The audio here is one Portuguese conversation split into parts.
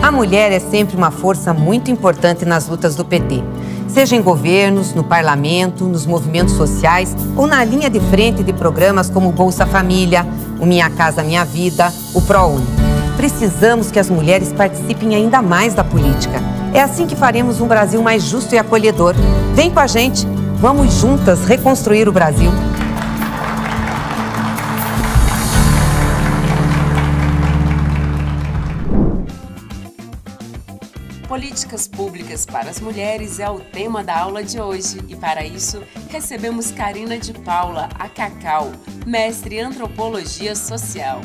A mulher é sempre uma força muito importante nas lutas do PT. Seja em governos, no parlamento, nos movimentos sociais ou na linha de frente de programas como o Bolsa Família, o Minha Casa Minha Vida, o ProUni. Precisamos que as mulheres participem ainda mais da política. É assim que faremos um Brasil mais justo e acolhedor. Vem com a gente, vamos juntas reconstruir o Brasil. Políticas públicas para as mulheres é o tema da aula de hoje e, para isso, recebemos Carina de Paula, a Cacau, mestre em Antropologia Social.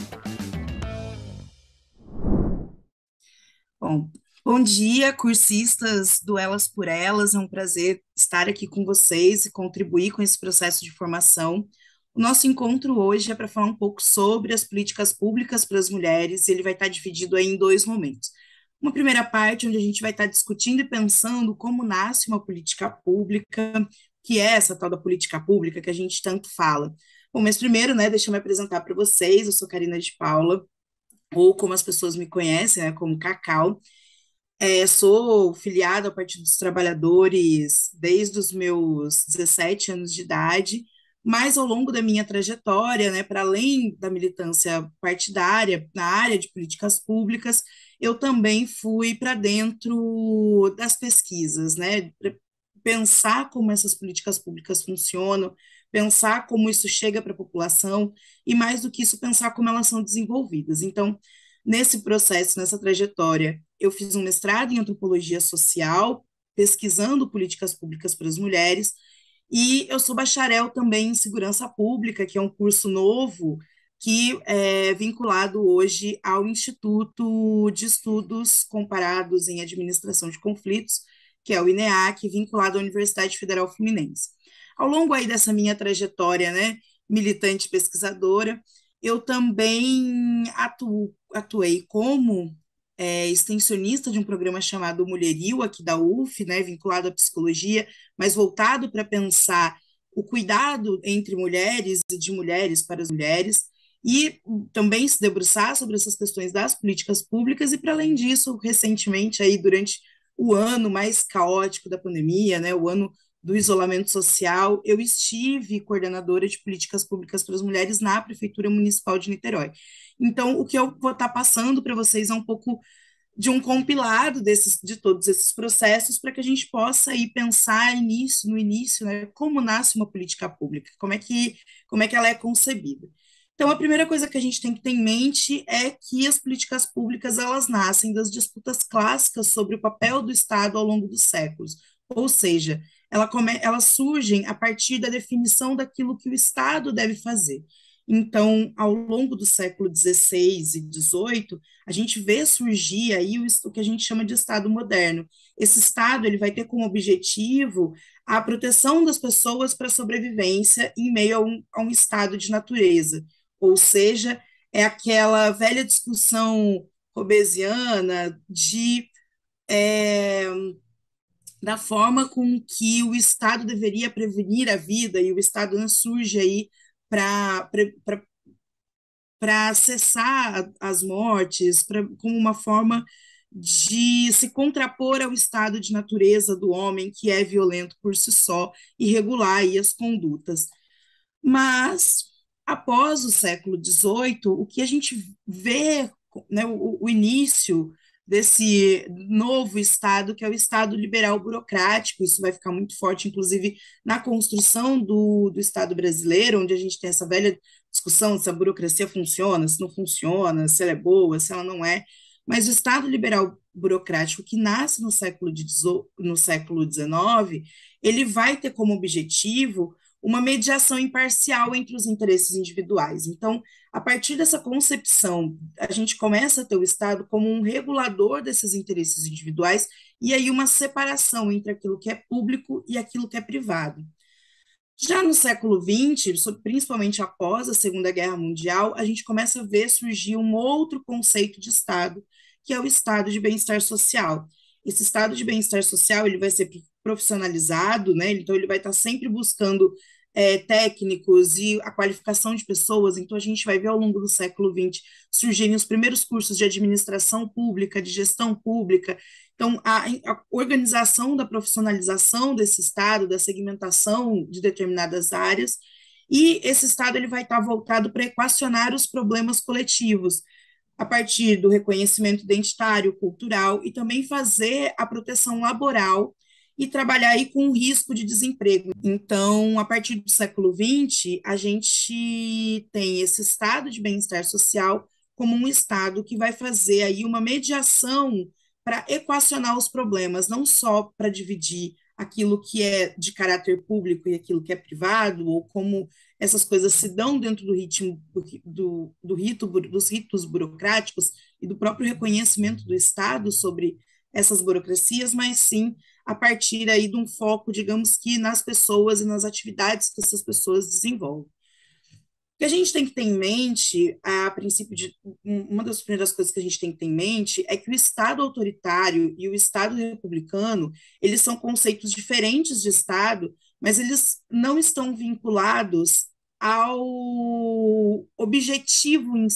Bom dia, cursistas do Elas por Elas, é um prazer estar aqui com vocês e contribuir com esse processo de formação. O nosso encontro hoje é para falar um pouco sobre as políticas públicas para as mulheres, e ele vai estar dividido aí em dois momentos. Uma primeira parte, onde a gente vai estar discutindo e pensando como nasce uma política pública, que é essa tal da política pública que a gente tanto fala. Bom, mas primeiro, deixa eu me apresentar para vocês, eu sou Carina de Paula, ou como as pessoas me conhecem, como Cacau. Sou filiada ao Partido dos Trabalhadores desde os meus 17 anos de idade, mas ao longo da minha trajetória, para além da militância partidária na área de políticas públicas, eu também fui para dentro das pesquisas, para pensar como essas políticas públicas funcionam, pensar como isso chega para a população e, mais do que isso, pensar como elas são desenvolvidas. Então, nesse processo, nessa trajetória, eu fiz um mestrado em Antropologia Social, pesquisando políticas públicas para as mulheres, e eu sou bacharel também em Segurança Pública, que é um curso novo que é vinculado hoje ao Instituto de Estudos Comparados em Administração de Conflitos, que é o INEAC, vinculado à Universidade Federal Fluminense. Ao longo aí dessa minha trajetória, militante pesquisadora, eu também atuei como extensionista de um programa chamado Mulherio, aqui da UF, vinculado à psicologia, mas voltado para pensar o cuidado entre mulheres e de mulheres para as mulheres, e também se debruçar sobre essas questões das políticas públicas, e para além disso, recentemente, aí, durante o ano mais caótico da pandemia, o ano do isolamento social, eu estive coordenadora de políticas públicas para as mulheres na Prefeitura Municipal de Niterói. Então, o que eu vou estar passando para vocês é um pouco de um compilado de todos esses processos, para que a gente possa aí pensar no início, como nasce uma política pública, como é que ela é concebida. Então, a primeira coisa que a gente tem que ter em mente é que as políticas públicas, elas nascem das clássicas sobre o papel do Estado ao longo dos séculos, ou seja, elas surgem a partir da definição daquilo que o Estado deve fazer. Então, ao longo do século XVI e XVIII, a gente vê surgir aí o que a gente chama de Estado moderno. Esse Estado, ele vai ter como objetivo a proteção das pessoas para a sobrevivência em meio a um estado de natureza, ou seja, é aquela velha discussão hobbesiana da forma com que o Estado deveria prevenir a vida, e o Estado não surge aí para cessar as mortes, como uma forma de se contrapor ao estado de natureza do homem, que é violento por si só, e regular aí as condutas. Mas, após o século XVIII, o que a gente vê, o início desse novo Estado, que é o Estado liberal burocrático. Isso vai ficar muito forte, inclusive, na construção do Estado brasileiro, onde a gente tem essa velha discussão se a burocracia funciona, se não funciona, se ela é boa, se ela não é. Mas o Estado liberal burocrático, que nasce no século XIX, ele vai ter como objetivo uma mediação imparcial entre os interesses individuais. Então, a partir dessa concepção, a gente começa a ter o Estado como um regulador desses interesses individuais, e aí uma separação entre aquilo que é público e aquilo que é privado. Já no século XX, principalmente após a Segunda Guerra Mundial, a gente começa a ver surgir um outro conceito de Estado, que é o Estado de bem-estar social. Esse Estado de bem-estar social, ele vai ser profissionalizado, então ele vai estar sempre buscando técnicos e a qualificação de pessoas. Então, a gente vai ver ao longo do século XX surgirem os primeiros cursos de administração pública, de gestão pública. Então, a organização da profissionalização desse Estado, da segmentação de determinadas áreas, e esse Estado ele vai estar voltado para equacionar os problemas coletivos, a partir do reconhecimento identitário, cultural, e também fazer a proteção laboral e trabalhar aí com o risco de desemprego. Então, a partir do século XX, a gente tem esse estado de bem-estar social como um estado que vai fazer aí uma mediação para equacionar os problemas, não só para dividir aquilo que é de caráter público e aquilo que é privado, ou como essas coisas se dão dentro do ritmo dos ritos burocráticos e do próprio reconhecimento do Estado sobre essas burocracias, mas sim a partir aí de um foco, digamos que nas pessoas e nas atividades que essas pessoas desenvolvem. O que a gente tem que ter em mente, a princípio, uma das primeiras coisas que a gente tem que ter em mente é que o Estado autoritário e o Estado republicano, eles são conceitos diferentes de Estado, mas eles não estão vinculados ao objetivo em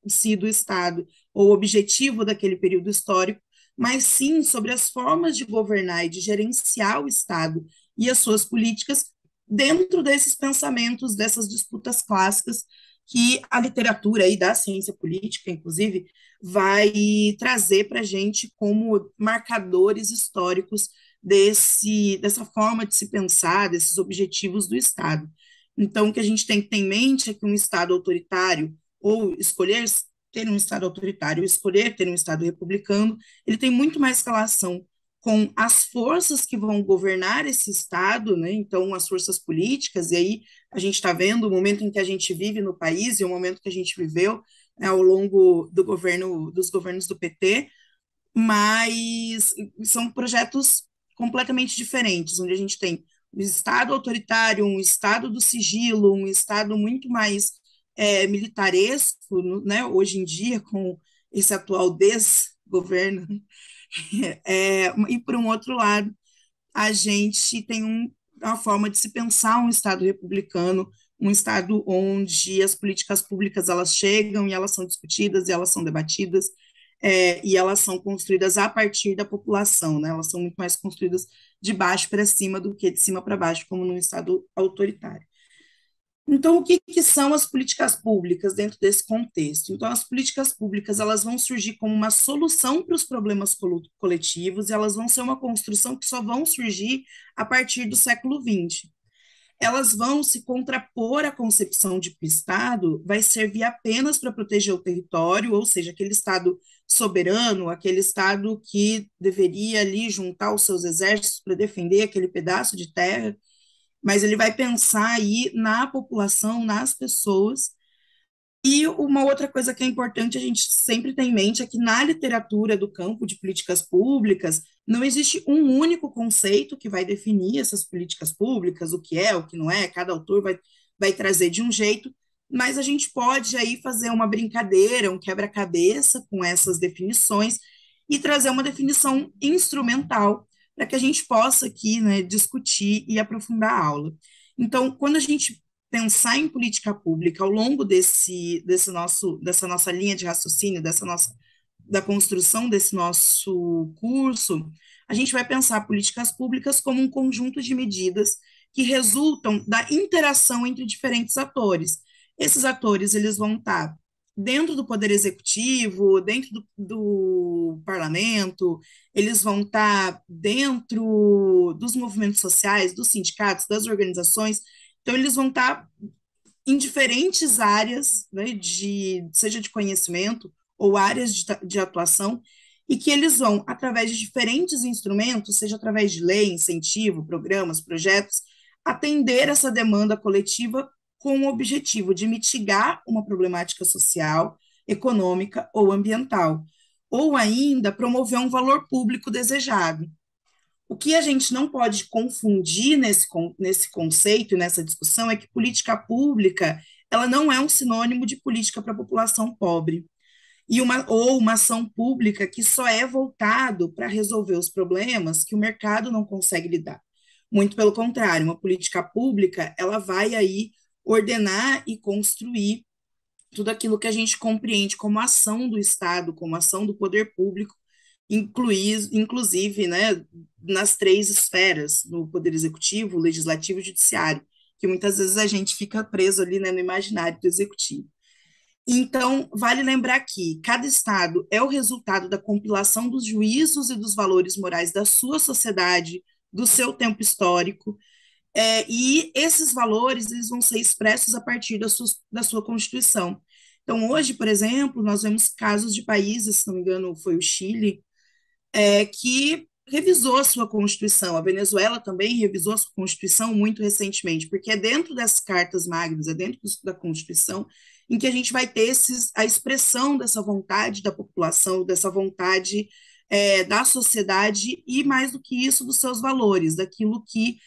si do Estado, ou objetivo daquele período histórico, mas sim sobre as formas de governar e de gerenciar o Estado e as suas políticas dentro desses pensamentos, dessas disputas clássicas que a literatura e da ciência política, inclusive, vai trazer para a gente como marcadores históricos dessa forma de se pensar, desses objetivos do Estado. Então, o que a gente tem que ter em mente é que um Estado autoritário, ou escolher ter um Estado autoritário, ou escolher ter um Estado republicano, ele tem muito mais relação com as forças que vão governar esse Estado, né? Então, as forças políticas, e aí a gente está vendo o momento em que a gente vive no país e o momento que a gente viveu, né, ao longo dos governos do PT, mas são projetos completamente diferentes, onde a gente tem um Estado autoritário, um Estado do sigilo, um Estado muito mais militaresco, né, hoje em dia, com esse atual desgoverno. E, por um outro lado, a gente tem uma forma de se pensar um Estado republicano, um Estado onde as políticas públicas elas chegam e elas são discutidas e elas são debatidas, e elas são construídas a partir da população, né? Elas são muito mais construídas de baixo para cima do que de cima para baixo, como num Estado autoritário. Então, o que, que são as políticas públicas dentro desse contexto? Então, as políticas públicas elas vão surgir como uma solução para os problemas coletivos e elas vão ser uma construção que só vão surgir a partir do século XX. Elas vão se contrapor à concepção de que o Estado vai servir apenas para proteger o território, ou seja, aquele Estado soberano, aquele Estado que deveria ali juntar os seus exércitos para defender aquele pedaço de terra, mas ele vai pensar aí na população, nas pessoas. E uma outra coisa que é importante a gente sempre ter em mente é que na literatura do campo de políticas públicas não existe um único conceito que vai definir essas políticas públicas, o que é, o que não é, cada autor vai trazer de um jeito, mas a gente pode aí fazer uma brincadeira, um quebra-cabeça com essas definições e trazer uma definição instrumental para que a gente possa aqui, né, discutir e aprofundar a aula. Então, quando a gente pensar em política pública ao longo dessa nossa linha de raciocínio, da construção desse nosso curso, a gente vai pensar políticas públicas como um conjunto de medidas que resultam da interação entre diferentes atores. Esses atores, eles vão estar dentro do poder executivo, dentro do parlamento, eles vão estar dentro dos movimentos sociais, dos sindicatos, das organizações. Então, eles vão estar em diferentes áreas, né, seja de conhecimento ou áreas de atuação, e que eles vão, através de diferentes instrumentos, seja através de lei, incentivo, programas, projetos, atender essa demanda coletiva com o objetivo de mitigar uma problemática social, econômica ou ambiental, ou ainda promover um valor público desejado. O que a gente não pode confundir nesse conceito e nessa discussão é que política pública ela não é um sinônimo de política para a população pobre ou uma ação pública que só é voltado para resolver os problemas que o mercado não consegue lidar. Muito pelo contrário, uma política pública, ela vai aí ordenar e construir tudo aquilo que a gente compreende como ação do Estado, como ação do poder público, inclusive, né, nas três esferas, no poder executivo, legislativo e judiciário, que muitas vezes a gente fica preso ali, né, no imaginário do executivo. Então, vale lembrar que cada estado é o resultado da compilação dos juízos e dos valores morais da sua sociedade, do seu tempo histórico, e esses valores eles vão ser expressos a partir da sua Constituição. Então, hoje, por exemplo, nós vemos casos de países, se não me engano, foi o Chile, que revisou a sua Constituição. A Venezuela também revisou a sua Constituição muito recentemente, porque é dentro das cartas magnas, é dentro da Constituição, em que a gente vai ter a expressão dessa vontade da população, dessa vontade da sociedade e, mais do que isso, dos seus valores, daquilo que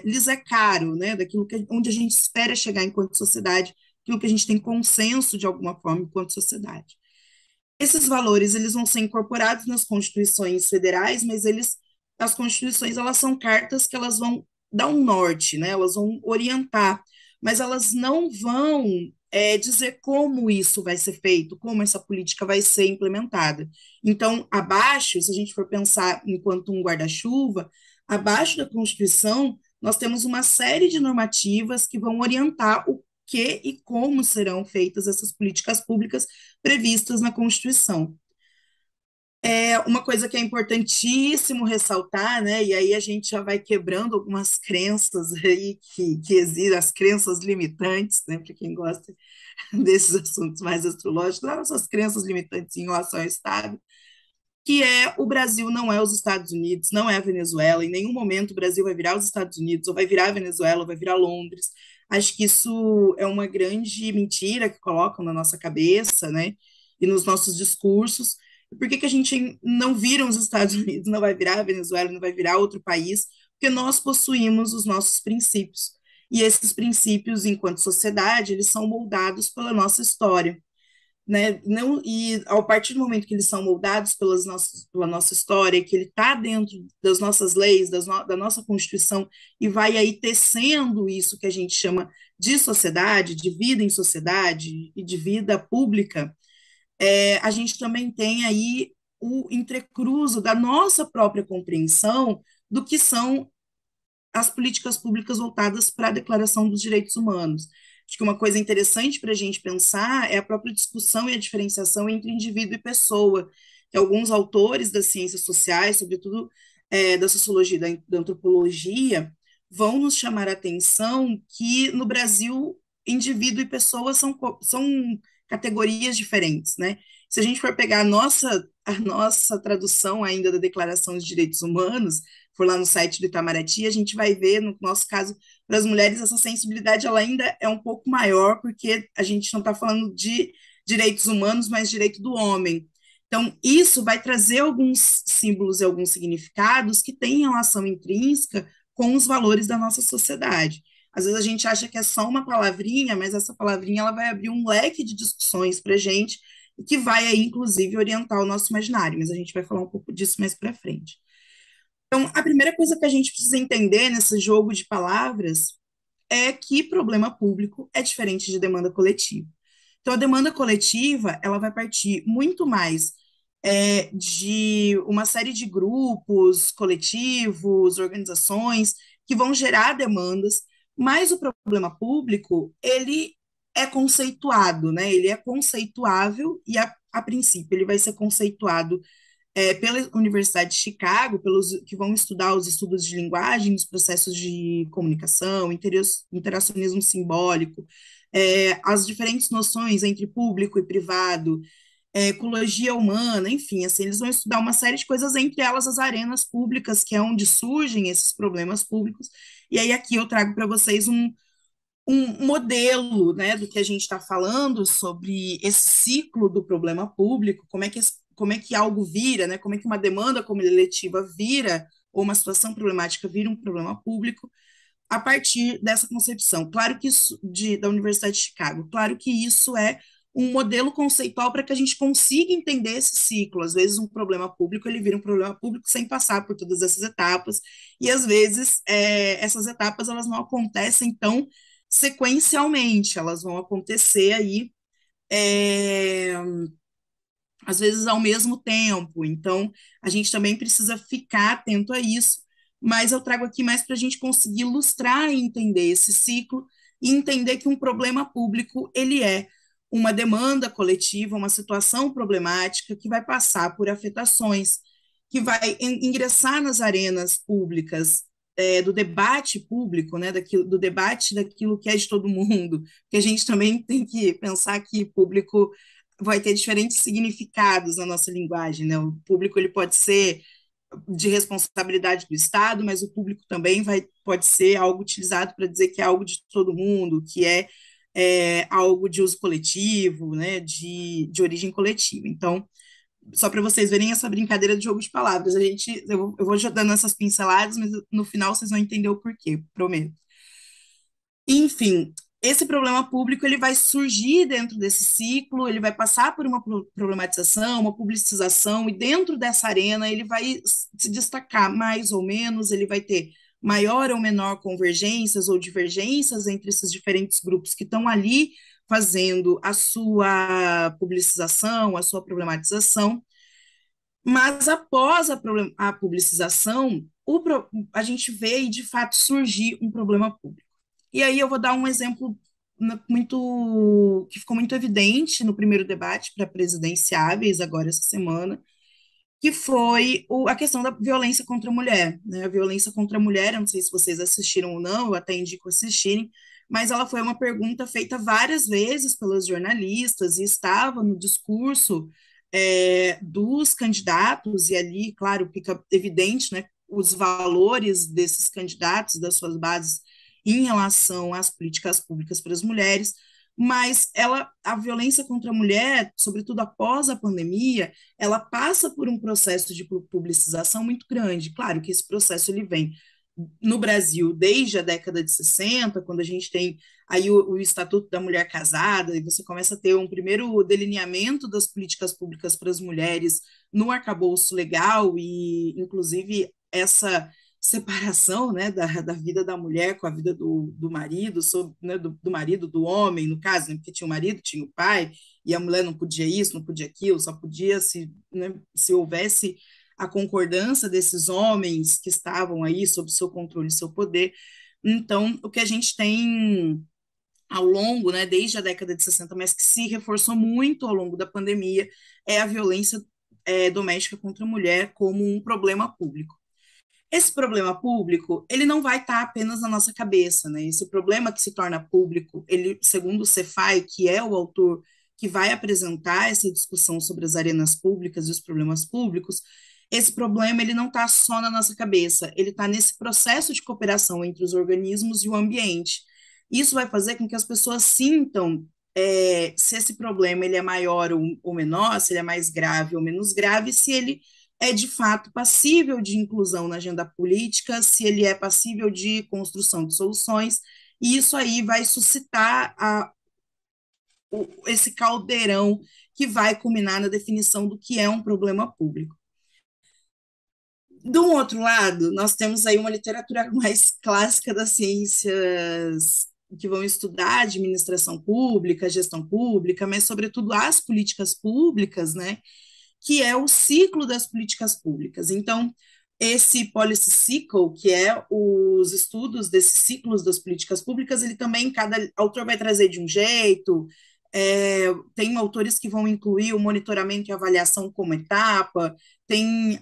lhes é caro, né? Daquilo onde a gente espera chegar enquanto sociedade, aquilo que a gente tem consenso de alguma forma enquanto sociedade. Esses valores eles vão ser incorporados nas constituições federais, mas as constituições elas são cartas que elas vão dar um norte, né? Elas vão orientar, mas elas não vão dizer como isso vai ser feito, como essa política vai ser implementada. Então, abaixo, se a gente for pensar enquanto um guarda-chuva, abaixo da Constituição, nós temos uma série de normativas que vão orientar o que e como serão feitas essas políticas públicas previstas na Constituição. Uma coisa que é importantíssimo ressaltar, né, e aí a gente já vai quebrando algumas crenças aí que existem, as crenças limitantes, né, para quem gosta desses assuntos mais astrológicos, as crenças limitantes em relação ao Estado, que o Brasil não é os Estados Unidos, não é a Venezuela, em nenhum momento o Brasil vai virar os Estados Unidos, ou vai virar a Venezuela, ou vai virar Londres. Acho que isso é uma grande mentira que colocam na nossa cabeça, né, e nos nossos discursos. Por que a gente não vira os Estados Unidos, não vai virar a Venezuela, não vai virar outro país? Porque nós possuímos os nossos princípios. E esses princípios, enquanto sociedade, eles são moldados pela nossa história, né? Não, e ao partir do momento que eles são moldados pela nossa história, que ele está dentro das nossas leis, da nossa Constituição, e vai aí tecendo isso que a gente chama de sociedade, de vida em sociedade e de vida pública, a gente também tem aí o entrecruzo da nossa própria compreensão do que são as políticas públicas voltadas para a Declaração dos Direitos Humanos. Acho que uma coisa interessante para a gente pensar é a própria discussão e a diferenciação entre indivíduo e pessoa, que alguns autores das ciências sociais, sobretudo da sociologia e da antropologia, vão nos chamar a atenção que no Brasil indivíduo e pessoa são categorias diferentes, né? Se a gente for pegar a nossa tradução ainda da Declaração dos Direitos Humanos, for lá no site do Itamaraty, a gente vai ver, no nosso caso, para as mulheres, essa sensibilidade ela ainda é um pouco maior, porque a gente não está falando de direitos humanos, mas direito do homem. Então, isso vai trazer alguns símbolos e alguns significados que têm relação intrínseca com os valores da nossa sociedade. Às vezes a gente acha que é só uma palavrinha, mas essa palavrinha ela vai abrir um leque de discussões para a gente, que vai aí, inclusive, orientar o nosso imaginário, mas a gente vai falar um pouco disso mais para frente. Então, a primeira coisa que a gente precisa entender nesse jogo de palavras é que problema público é diferente de demanda coletiva. Então, a demanda coletiva, ela vai partir muito mais de uma série de grupos, coletivos, organizações que vão gerar demandas, mas o problema público, ele é conceituado, né? Ele é conceituável e, a princípio, ele vai ser conceituado pela Universidade de Chicago, pelos que vão estudar os estudos de linguagem, os processos de comunicação, interacionismo simbólico, as diferentes noções entre público e privado, ecologia humana, enfim, assim, eles vão estudar uma série de coisas, entre elas as arenas públicas, que é onde surgem esses problemas públicos, e aí aqui eu trago para vocês um modelo, né, do que a gente está falando sobre esse ciclo do problema público, como é que algo vira, né, como é que uma demanda coletiva vira, ou uma situação problemática vira um problema público, a partir dessa concepção. Claro que isso, da Universidade de Chicago, claro que isso é um modelo conceitual para que a gente consiga entender esse ciclo. Às vezes, um problema público ele vira um problema público sem passar por todas essas etapas, e às vezes essas etapas elas não acontecem tão sequencialmente, elas vão acontecer aí é, às vezes ao mesmo tempo. Então, a gente também precisa ficar atento a isso, mas eu trago aqui mais para a gente conseguir ilustrar e entender esse ciclo e entender que um problema público ele é uma demanda coletiva, uma situação problemática que vai passar por afetações, que vai ingressar nas arenas públicas do debate público, né, do debate daquilo que é de todo mundo, que a gente também tem que pensar que público vai ter diferentes significados na nossa linguagem, né? O público ele pode ser de responsabilidade do Estado, mas o público também pode ser algo utilizado para dizer que é algo de todo mundo, que algo de uso coletivo, né? De origem coletiva. Então, só para vocês verem essa brincadeira de jogo de palavras, eu vou dando essas pinceladas, mas no final vocês vão entender o porquê, prometo. Enfim, esse problema público ele vai surgir dentro desse ciclo, ele vai passar por uma problematização, uma publicização, e dentro dessa arena ele vai se destacar mais ou menos, ele vai ter maior ou menor convergências ou divergências entre esses diferentes grupos que estão ali fazendo a sua publicização, a sua problematização, mas após a publicização, a gente vê e de fato surgir um problema público. E aí eu vou dar um exemplo muito que ficou muito evidente no primeiro debate para presidenciáveis agora essa semana, que foi a questão da violência contra a mulher, né? A violência contra a mulher, eu não sei se vocês assistiram ou não, eu até indico assistirem, mas ela foi uma pergunta feita várias vezes pelos jornalistas e estava no discurso dos candidatos, e ali, claro, fica evidente, né, os valores desses candidatos, das suas bases em relação às políticas públicas para as mulheres, mas a violência contra a mulher, sobretudo após a pandemia, ela passa por um processo de publicização muito grande. Claro que esse processo ele vem no Brasil desde a década de 60, quando a gente tem aí o Estatuto da Mulher Casada, e você começa a ter um primeiro delineamento das políticas públicas para as mulheres no arcabouço legal, e inclusive essa separação, né, da vida da mulher com a vida do marido, né, do marido, do homem, no caso, né, porque tinha o marido, tinha o pai, e a mulher não podia isso, não podia aquilo, só podia né, se houvesse a concordância desses homens que estavam aí sob seu controle e seu poder. Então, o que a gente tem ao longo, né, desde a década de 60, mas que se reforçou muito ao longo da pandemia, é a violência doméstica contra a mulher como um problema público. Esse problema público, ele não vai estar apenas na nossa cabeça, né? Esse problema que se torna público, ele, segundo o Cefai, que é o autor que vai apresentar essa discussão sobre as arenas públicas e os problemas públicos, esse problema ele não está só na nossa cabeça, ele está nesse processo de cooperação entre os organismos e o ambiente. Isso vai fazer com que as pessoas sintam se esse problema ele é maior ou menor, se ele é mais grave ou menos grave, se ele é de fato passível de inclusão na agenda política, se ele é passível de construção de soluções, e isso aí vai suscitar esse caldeirão que vai culminar na definição do que é um problema público. Do outro lado, nós temos aí uma literatura mais clássica das ciências que vão estudar administração pública, gestão pública, mas sobretudo as políticas públicas, né? Que é o ciclo das políticas públicas. Então, esse policy cycle, que é os estudos desses ciclos das políticas públicas, ele também, cada autor vai trazer de um jeito, tem autores que vão incluir o monitoramento e avaliação como etapa, tem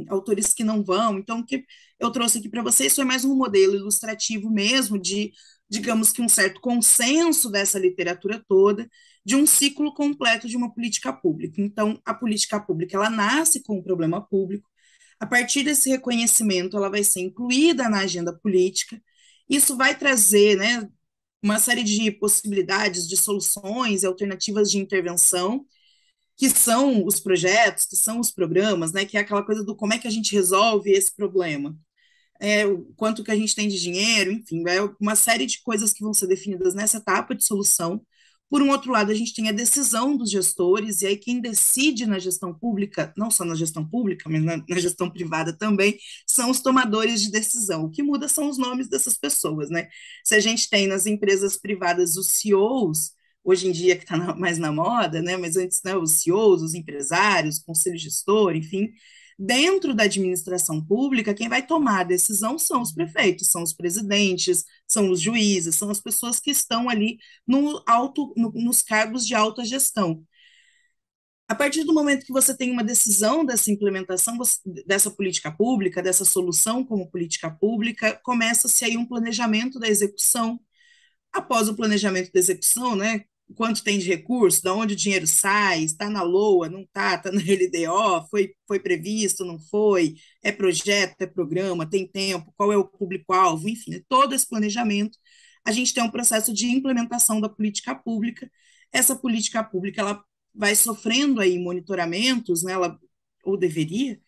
autores que não vão, então o que eu trouxe aqui para vocês foi mais um modelo ilustrativo mesmo de, digamos que um certo consenso dessa literatura toda, de um ciclo completo de uma política pública. Então, a política pública, ela nasce com o problema público, a partir desse reconhecimento, ela vai ser incluída na agenda política, isso vai trazer, né, uma série de possibilidades, de soluções e alternativas de intervenção, que são os projetos, que são os programas, né, que é aquela coisa do como é que a gente resolve esse problema, o quanto que a gente tem de dinheiro, enfim, uma série de coisas que vão ser definidas nessa etapa de solução. Por um outro lado, a gente tem a decisão dos gestores, e aí quem decide na gestão pública, não só na gestão pública, mas na gestão privada também, são os tomadores de decisão. O que muda são os nomes dessas pessoas, né? Se a gente tem nas empresas privadas os CEOs, hoje em dia que está mais na moda, né? Mas antes, né, os CEOs, os empresários, conselho gestor, enfim, dentro da administração pública, quem vai tomar a decisão são os prefeitos, são os presidentes, são os juízes, são as pessoas que estão ali nos cargos de alta gestão. A partir do momento que você tem uma decisão dessa implementação, dessa política pública, dessa solução como política pública, começa-se aí um planejamento da execução. Após o planejamento da execução, né, quanto tem de recurso, de onde o dinheiro sai, está na LOA, não está na LDO, foi previsto, não foi, é projeto, é programa, tem tempo, qual é o público-alvo, enfim, todo esse planejamento, a gente tem um processo de implementação da política pública. Essa política pública, ela vai sofrendo aí monitoramentos, né, ela, ou deveria,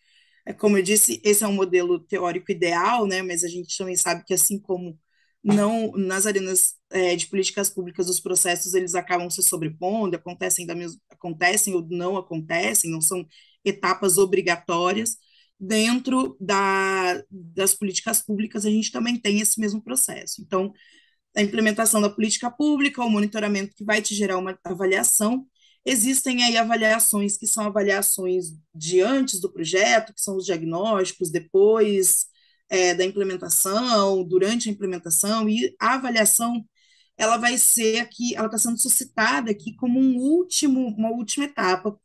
como eu disse, esse é um modelo teórico ideal, né, mas a gente também sabe que assim como não nas arenas de políticas públicas os processos eles acabam se sobrepondo, acontecem ou não acontecem, não são etapas obrigatórias. Dentro das políticas públicas a gente também tem esse mesmo processo. Então, a implementação da política pública, o monitoramento que vai te gerar uma avaliação. Existem aí avaliações que são avaliações de antes do projeto, que são os diagnósticos, depois da implementação, durante a implementação, e a avaliação ela vai ser aqui, ela está sendo suscitada aqui como uma última etapa,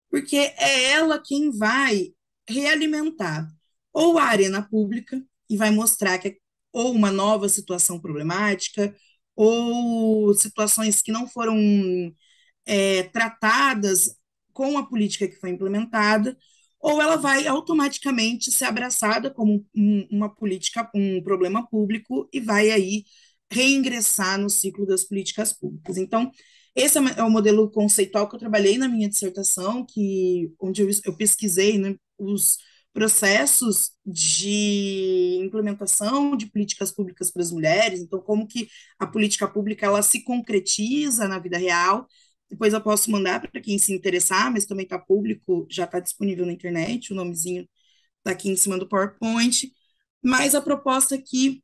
porque é ela quem vai realimentar ou a arena pública e vai mostrar que ou uma nova situação problemática, ou situações que não foram tratadas com a política que foi implementada, ou ela vai automaticamente ser abraçada como uma política, um problema público e vai aí reingressar no ciclo das políticas públicas. Então, esse é o modelo conceitual que eu trabalhei na minha dissertação, onde eu pesquisei, né, os processos de implementação de políticas públicas para as mulheres, então como que a política pública ela se concretiza na vida real. Depois eu posso mandar para quem se interessar, mas também está público, já está disponível na internet, o nomezinho está aqui em cima do PowerPoint. Mas a proposta aqui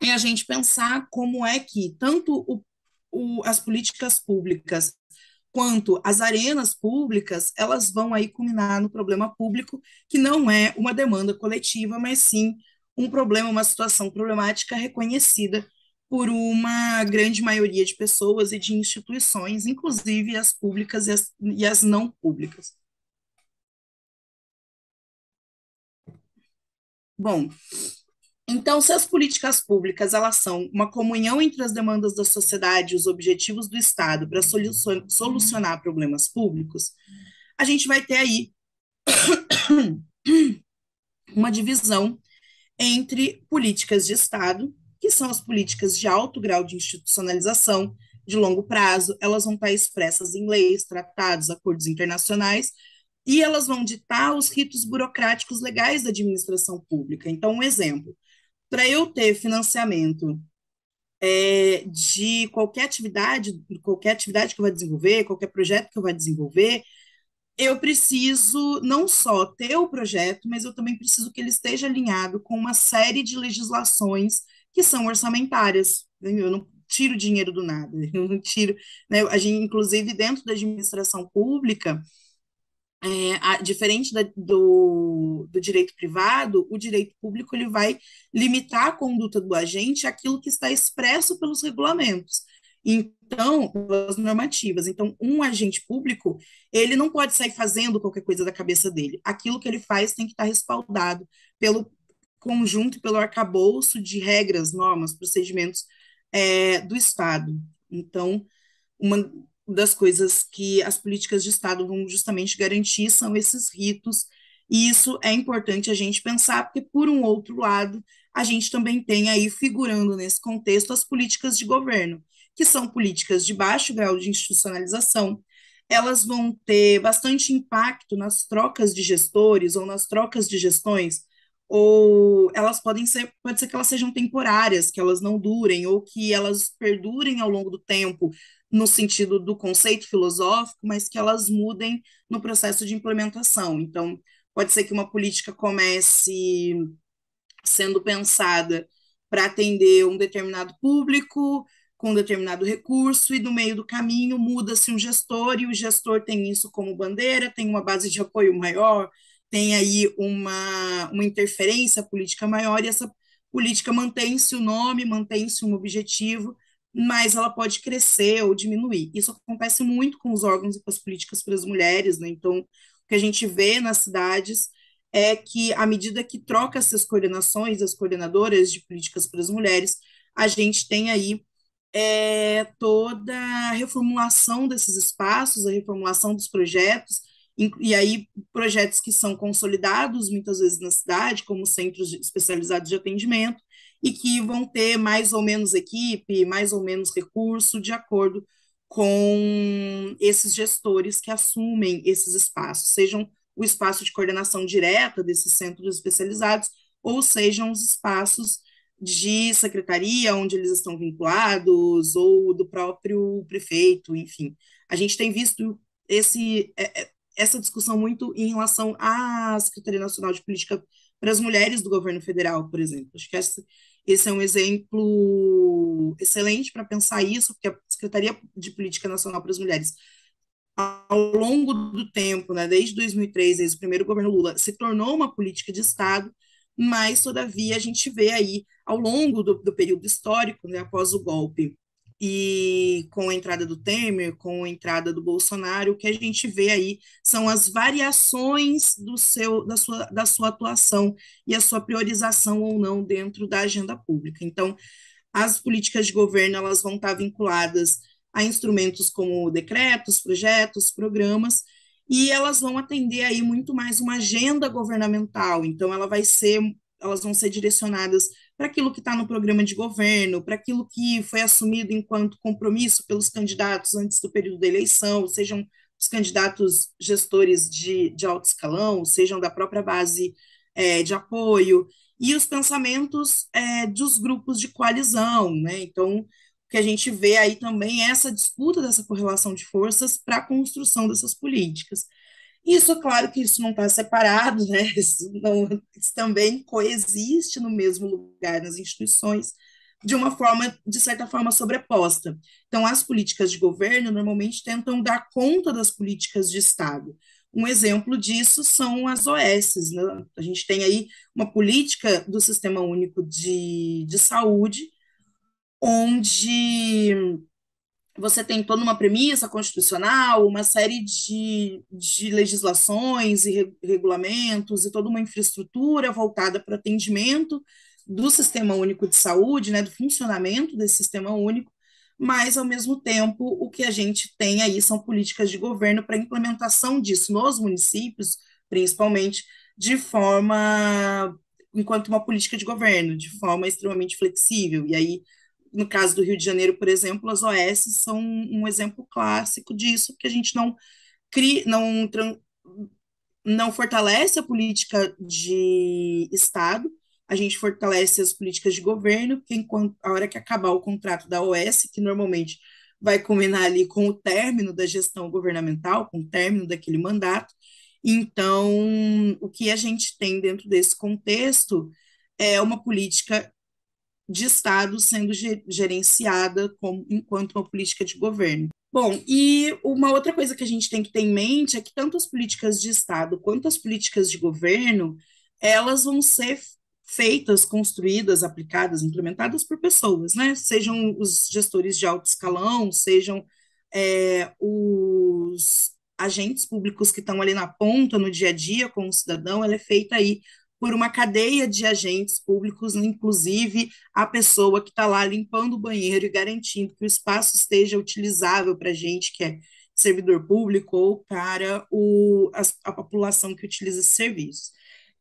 é a gente pensar como é que tanto as políticas públicas quanto as arenas públicas, elas vão aí culminar no problema público, que não é uma demanda coletiva, mas sim um problema, uma situação problemática reconhecida por uma grande maioria de pessoas e de instituições, inclusive as públicas e as não públicas. Bom, então, se as políticas públicas elas são uma comunhão entre as demandas da sociedade e os objetivos do Estado para solucionar problemas públicos, a gente vai ter aí uma divisão entre políticas de Estado, que são as políticas de alto grau de institucionalização, de longo prazo, elas vão estar expressas em leis, tratados, acordos internacionais, e elas vão ditar os ritos burocráticos legais da administração pública. Então, um exemplo, para eu ter financiamento de qualquer atividade que eu vou desenvolver, qualquer projeto que eu vou desenvolver, eu preciso não só ter o projeto, mas eu também preciso que ele esteja alinhado com uma série de legislações que são orçamentárias. Eu não tiro dinheiro do nada, eu não tiro, né? A gente, inclusive, dentro da administração pública, diferente do direito privado, o direito público ele vai limitar a conduta do agente àquilo que está expresso pelos regulamentos. Então, pelas normativas. Então, um agente público, ele não pode sair fazendo qualquer coisa da cabeça dele. Aquilo que ele faz tem que estar respaldado pelo conjunto, pelo arcabouço de regras, normas, procedimentos do Estado. Então, uma das coisas que as políticas de Estado vão justamente garantir são esses ritos, e isso é importante a gente pensar, porque, por um outro lado, a gente também tem aí, figurando nesse contexto, as políticas de governo, que são políticas de baixo grau de institucionalização, elas vão ter bastante impacto nas trocas de gestores ou nas trocas de gestões, ou elas pode ser que elas sejam temporárias, que elas não durem, ou que elas perdurem ao longo do tempo, no sentido do conceito filosófico, mas que elas mudem no processo de implementação. Então, pode ser que uma política comece sendo pensada para atender um determinado público, com um determinado recurso, e no meio do caminho muda-se um gestor, e o gestor tem isso como bandeira, tem uma base de apoio maior, tem aí uma interferência política maior, e essa política mantém-se o nome, mantém-se um objetivo, mas ela pode crescer ou diminuir. Isso acontece muito com os órgãos e com as políticas para as mulheres, né? Então, o que a gente vê nas cidades é que, à medida que troca essas coordenações, as coordenadoras de políticas para as mulheres, a gente tem aí toda a reformulação desses espaços, a reformulação dos projetos, e aí projetos que são consolidados muitas vezes na cidade, como centros especializados de atendimento, e que vão ter mais ou menos equipe, mais ou menos recurso, de acordo com esses gestores que assumem esses espaços, sejam o espaço de coordenação direta desses centros especializados, ou sejam os espaços de secretaria, onde eles estão vinculados, ou do próprio prefeito, enfim. A gente tem visto essa discussão muito em relação à Secretaria Nacional de Política para as Mulheres do governo federal, por exemplo. Acho que esse é um exemplo excelente para pensar isso, porque a Secretaria de Política Nacional para as Mulheres, ao longo do tempo, né, desde 2003, desde o primeiro governo Lula, se tornou uma política de Estado, mas, todavia, a gente vê aí, ao longo do período histórico, né, após o golpe, e com a entrada do Temer, com a entrada do Bolsonaro, o que a gente vê aí são as variações da sua atuação e a sua priorização ou não dentro da agenda pública. Então, as políticas de governo, elas vão estar vinculadas a instrumentos como decretos, projetos, programas, e elas vão atender aí muito mais uma agenda governamental. Então, elas vão ser direcionadas para aquilo que está no programa de governo, para aquilo que foi assumido enquanto compromisso pelos candidatos antes do período da eleição, sejam os candidatos gestores de alto escalão, sejam da própria base de apoio, e os pensamentos dos grupos de coalizão, né? Então, o que a gente vê aí também é essa disputa dessa correlação de forças para a construção dessas políticas. Isso, claro que isso não está separado, né? Isso também coexiste no mesmo lugar nas instituições, de uma forma, de certa forma, sobreposta. Então, as políticas de governo normalmente tentam dar conta das políticas de Estado. Um exemplo disso são as OS, né? A gente tem aí uma política do Sistema Único de Saúde, onde você tem toda uma premissa constitucional, uma série de legislações e regulamentos e toda uma infraestrutura voltada para o atendimento do Sistema Único de Saúde, né, do funcionamento desse Sistema Único, mas, ao mesmo tempo, o que a gente tem aí são políticas de governo para a implementação disso nos municípios, principalmente, de forma, enquanto uma política de governo, de forma extremamente flexível. E aí, no caso do Rio de Janeiro, por exemplo, as OS são um exemplo clássico disso, porque a gente cria, não fortalece a política de Estado, a gente fortalece as políticas de governo, porque enquanto a hora que acabar o contrato da OS, que normalmente vai combinar ali com o término da gestão governamental, com o término daquele mandato, então o que a gente tem dentro desse contexto é uma política de Estado sendo gerenciada enquanto uma política de governo. Bom, e uma outra coisa que a gente tem que ter em mente é que tanto as políticas de Estado quanto as políticas de governo, elas vão ser feitas, construídas, aplicadas, implementadas por pessoas, né? Sejam os gestores de alto escalão, sejam os agentes públicos que estão ali na ponta, no dia a dia com o cidadão, ela é feita aí por uma cadeia de agentes públicos, inclusive a pessoa que está lá limpando o banheiro e garantindo que o espaço esteja utilizável para a gente, que é servidor público, ou para a população que utiliza esse serviço.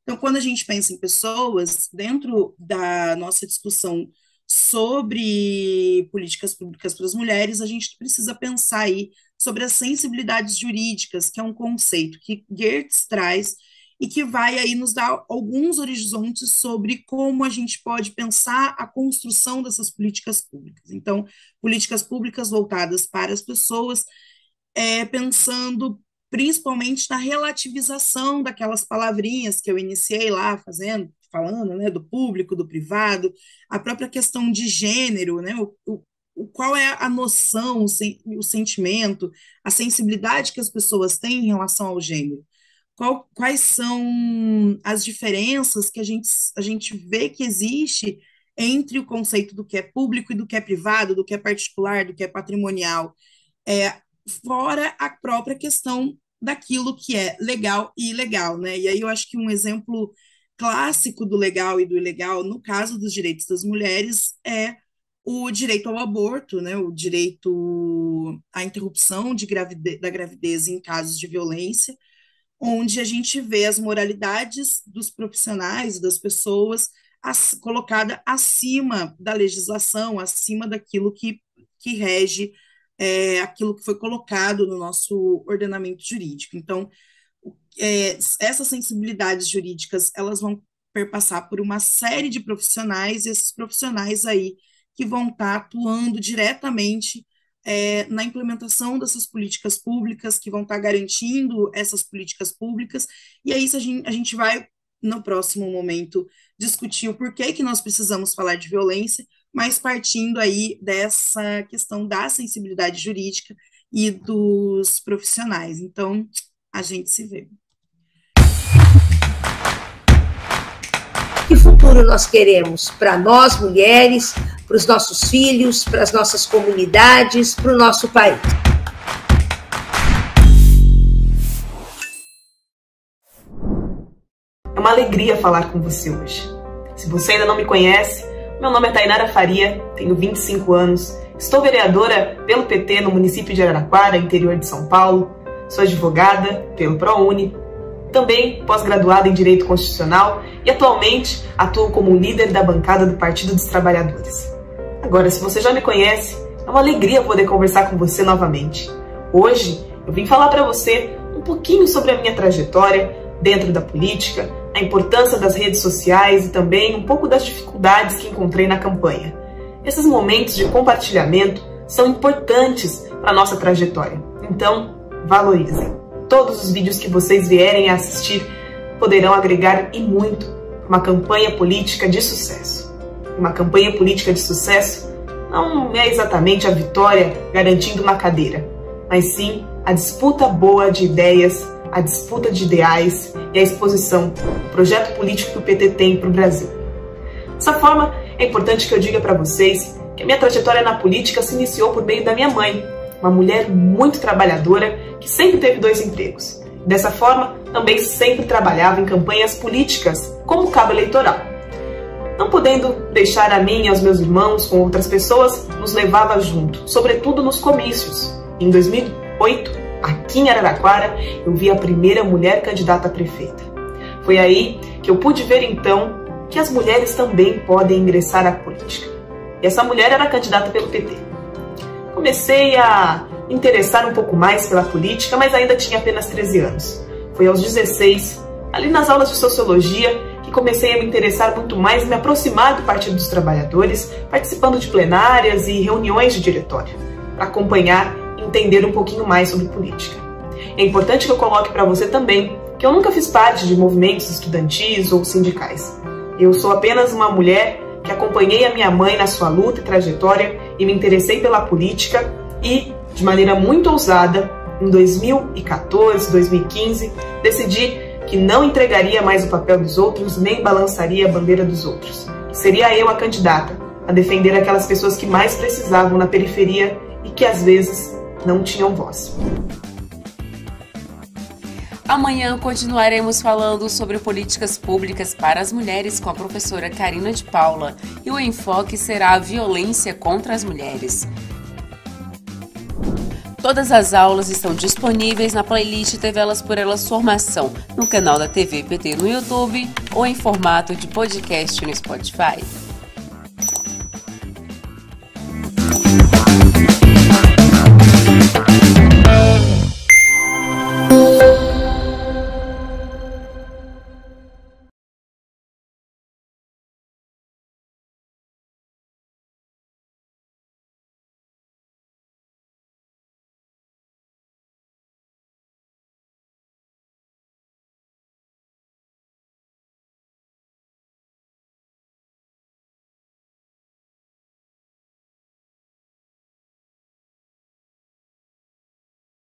Então, quando a gente pensa em pessoas, dentro da nossa discussão sobre políticas públicas para as mulheres, a gente precisa pensar aí sobre as sensibilidades jurídicas, que é um conceito que Geertz traz e que vai aí nos dar alguns horizontes sobre como a gente pode pensar a construção dessas políticas públicas. Então, políticas públicas voltadas para as pessoas, pensando principalmente na relativização daquelas palavrinhas que eu iniciei lá falando, né, do público, do privado, a própria questão de gênero, né, qual é a noção, o sentimento, a sensibilidade que as pessoas têm em relação ao gênero. Quais são as diferenças que a gente vê que existe entre o conceito do que é público e do que é privado, do que é particular, do que é patrimonial, fora a própria questão daquilo que é legal e ilegal, né? E aí eu acho que um exemplo clássico do legal e do ilegal, no caso dos direitos das mulheres, é o direito ao aborto, né? O direito à interrupção da gravidez em casos de violência, onde a gente vê as moralidades dos profissionais, das pessoas, colocada acima da legislação, acima daquilo que rege aquilo que foi colocado no nosso ordenamento jurídico. Então, essas sensibilidades jurídicas, elas vão perpassar por uma série de profissionais, e esses profissionais aí que vão estar atuando diretamente na implementação dessas políticas públicas, que vão estar garantindo essas políticas públicas, e aí a gente vai, no próximo momento, discutir o porquê que nós precisamos falar de violência, mas partindo aí dessa questão da sensibilidade jurídica e dos profissionais. Então, a gente se vê. Que futuro nós queremos para nós, mulheres, para os nossos filhos, para as nossas comunidades, para o nosso país? É uma alegria falar com você hoje. Se você ainda não me conhece, meu nome é Tainara Faria, tenho 25 anos, estou vereadora pelo PT no município de Araraquara, interior de São Paulo, sou advogada pelo ProUni, também pós-graduada em Direito Constitucional e atualmente atuo como líder da bancada do Partido dos Trabalhadores. Agora, se você já me conhece, é uma alegria poder conversar com você novamente. Hoje, eu vim falar para você um pouquinho sobre a minha trajetória dentro da política, a importância das redes sociais e também um pouco das dificuldades que encontrei na campanha. Esses momentos de compartilhamento são importantes para a nossa trajetória, então valorizem. Todos os vídeos que vocês vierem a assistir poderão agregar e muito uma campanha política de sucesso. Uma campanha política de sucesso não é exatamente a vitória garantindo uma cadeira, mas sim a disputa boa de ideias, a disputa de ideais e a exposição do projeto político que o PT tem para o Brasil. Dessa forma, é importante que eu diga para vocês que a minha trajetória na política se iniciou por meio da minha mãe, uma mulher muito trabalhadora que sempre teve 2 empregos. Dessa forma, também sempre trabalhava em campanhas políticas como cabo eleitoral. Não podendo deixar a mim e aos meus irmãos com outras pessoas, nos levava junto, sobretudo nos comícios. Em 2008, aqui em Araraquara, eu vi a primeira mulher candidata a prefeita. Foi aí que eu pude ver então que as mulheres também podem ingressar à política. E essa mulher era candidata pelo PT. Comecei a me interessar um pouco mais pela política, mas ainda tinha apenas 13 anos. Foi aos 16, ali nas aulas de sociologia, que comecei a me interessar muito mais e me aproximar do Partido dos Trabalhadores, participando de plenárias e reuniões de diretório, para acompanhar e entender um pouquinho mais sobre política. É importante que eu coloque para você também que eu nunca fiz parte de movimentos estudantis ou sindicais. Eu sou apenas uma mulher que acompanhei a minha mãe na sua luta e trajetória e me interessei pela política e, de maneira muito ousada, em 2014, 2015, decidi que não entregaria mais o papel dos outros nem balançaria a bandeira dos outros. Seria eu a candidata a defender aquelas pessoas que mais precisavam na periferia e que às vezes não tinham voz. Amanhã continuaremos falando sobre políticas públicas para as mulheres com a professora Carina de Paula e o enfoque será a violência contra as mulheres. Todas as aulas estão disponíveis na playlist TV Elas por Elas Formação, no canal da TV PT no YouTube ou em formato de podcast no Spotify.